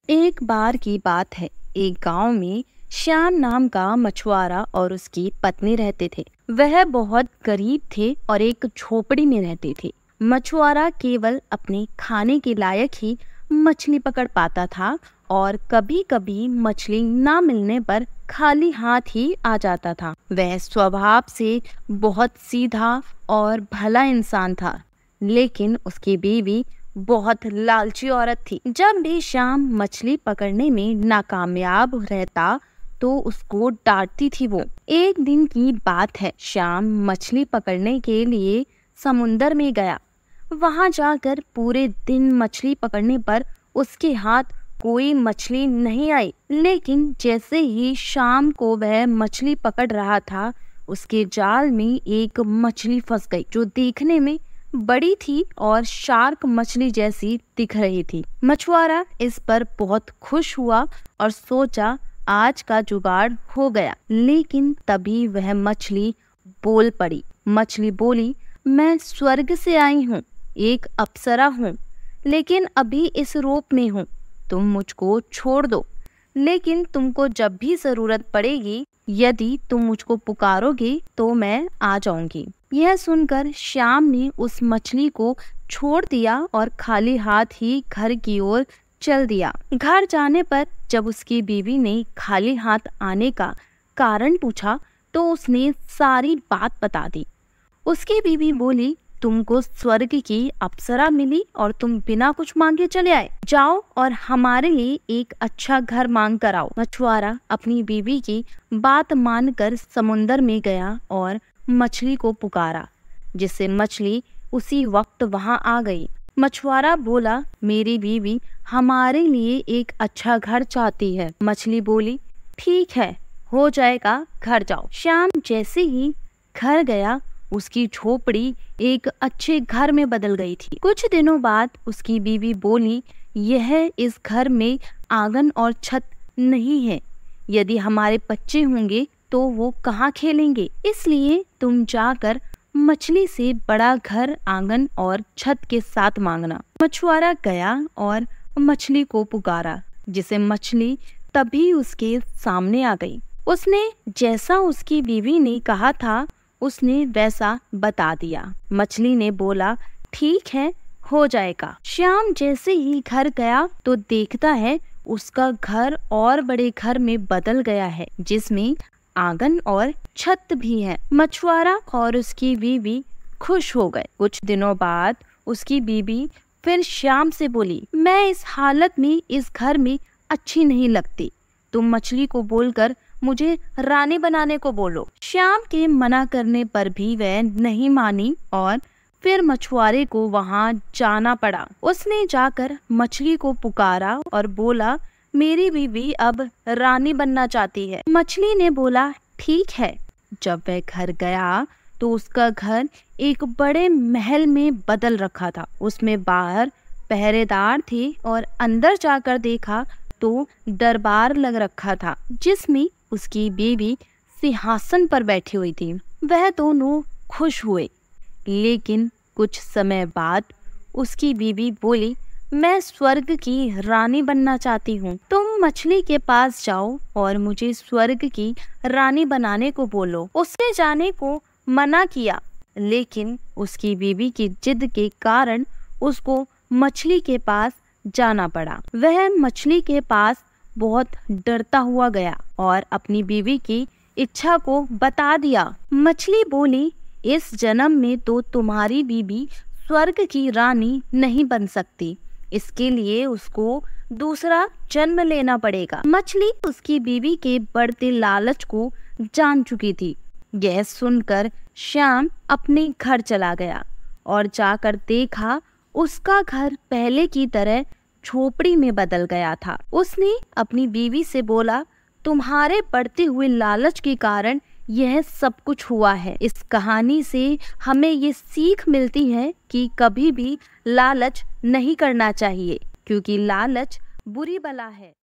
एक बार की बात है। एक गांव में श्याम नाम का मछुआरा और उसकी पत्नी रहते थे। वह बहुत गरीब थे और एक झोपड़ी में रहते थे। मछुआरा केवल अपने खाने के लायक ही मछली पकड़ पाता था और कभी कभी मछली ना मिलने पर खाली हाथ ही आ जाता था। वह स्वभाव से बहुत सीधा और भला इंसान था, लेकिन उसकी बीवी बहुत लालची औरत थी। जब भी श्याम मछली पकड़ने में नाकामयाब रहता तो उसको डांटती थी वो। एक दिन की बात है, श्याम मछली पकड़ने के लिए समुंदर में गया। वहां जाकर पूरे दिन मछली पकड़ने पर उसके हाथ कोई मछली नहीं आई। लेकिन जैसे ही शाम को वह मछली पकड़ रहा था, उसके जाल में एक मछली फंस गई, जो देखने में बड़ी थी और शार्क मछली जैसी दिख रही थी। मछुआरा इस पर बहुत खुश हुआ और सोचा आज का जुगाड़ हो गया। लेकिन तभी वह मछली बोल पड़ी। मछली बोली, मैं स्वर्ग से आई हूँ, एक अप्सरा हूँ, लेकिन अभी इस रूप में हूँ। तुम मुझको छोड़ दो, लेकिन तुमको जब भी जरूरत पड़ेगी, यदि तुम मुझको पुकारोगे तो मैं आ जाऊंगी। यह सुनकर श्याम ने उस मछली को छोड़ दिया और खाली हाथ ही घर की ओर चल दिया। घर जाने पर जब उसकी बीवी ने खाली हाथ आने का कारण पूछा तो उसने सारी बात बता दी। उसकी बीवी बोली, तुमको स्वर्ग की अप्सरा मिली और तुम बिना कुछ मांगे चले आए। जाओ और हमारे लिए एक अच्छा घर मांग कर आओ। मछुआरा अपनी बीवी की बात मानकर समुंदर में गया और मछली को पुकारा, जिससे मछली उसी वक्त वहां आ गई। मछुआरा बोला, मेरी बीवी हमारे लिए एक अच्छा घर चाहती है। मछली बोली, ठीक है, हो जाएगा, घर जाओ। श्याम जैसे ही घर गया, उसकी झोपड़ी एक अच्छे घर में बदल गई थी। कुछ दिनों बाद उसकी बीवी बोली, यह इस घर में आंगन और छत नहीं है। यदि हमारे बच्चे होंगे तो वो कहाँ खेलेंगे? इसलिए तुम जाकर मछली से बड़ा घर, आंगन और छत के साथ मांगना। मछुआरा गया और मछली को पुकारा, जिसे मछली तभी उसके सामने आ गई। उसने जैसा उसकी बीवी ने कहा था, उसने वैसा बता दिया। मछली ने बोला, ठीक है, हो जाएगा। श्याम जैसे ही घर गया तो देखता है उसका घर और बड़े घर में बदल गया है, जिसमें आंगन और छत भी है। मछुआरा और उसकी बीवी खुश हो गए। कुछ दिनों बाद उसकी बीवी फिर श्याम से बोली, मैं इस हालत में इस घर में अच्छी नहीं लगती। तुम मछली को बोलकर मुझे रानी बनाने को बोलो। श्याम के मना करने पर भी वह नहीं मानी और फिर मछुआरे को वहां जाना पड़ा। उसने जाकर मछली को पुकारा और बोला, मेरी बीवी अब रानी बनना चाहती है। मछली ने बोला, ठीक है। जब वह घर गया तो उसका घर एक बड़े महल में बदल रखा था। उसमें बाहर पहरेदार थे और अंदर जाकर देखा तो दरबार लग रखा था, जिसमें उसकी बीवी सिंहासन पर बैठी हुई थी। वह दोनों खुश हुए, लेकिन कुछ समय बाद उसकी बीवी बोली, मैं स्वर्ग की रानी बनना चाहती हूँ। तुम मछली के पास जाओ और मुझे स्वर्ग की रानी बनाने को बोलो। उसने जाने को मना किया, लेकिन उसकी बीवी की जिद के कारण उसको मछली के पास जाना पड़ा। वह मछली के पास बहुत डरता हुआ गया और अपनी बीवी की इच्छा को बता दिया। मछली बोली, इस जन्म में तो तुम्हारी बीवी स्वर्ग की रानी नहीं बन सकती। इसके लिए उसको दूसरा जन्म लेना पड़ेगा। मछली उसकी बीवी के बढ़ते लालच को जान चुकी थी। यह सुनकर श्याम अपने घर चला गया और जाकर देखा उसका घर पहले की तरह झोपड़ी में बदल गया था। उसने अपनी बीवी से बोला, तुम्हारे बढ़ते हुए लालच के कारण यह सब कुछ हुआ है। इस कहानी से हमें ये सीख मिलती है कि कभी भी लालच नहीं करना चाहिए, क्योंकि लालच बुरी बला है।